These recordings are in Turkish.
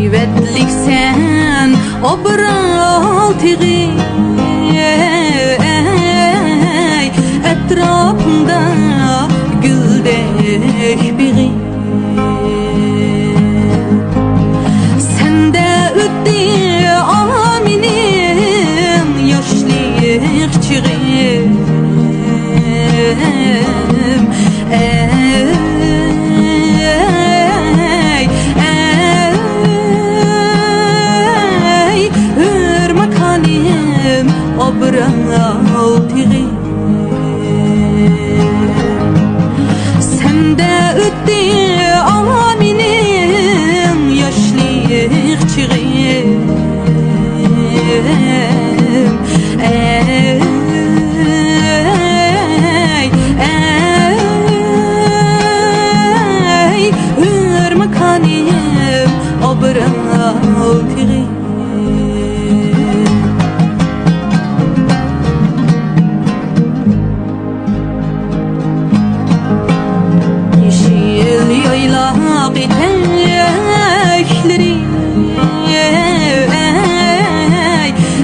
Kıyvetlik sen obral tiği etrafında güldek biri sende öttü aminin yaşlık çığım obral tiği sende öttü aminin yaşlık çığım ırmakanim obral tiği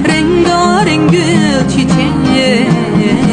rengarenk gül çiçekleri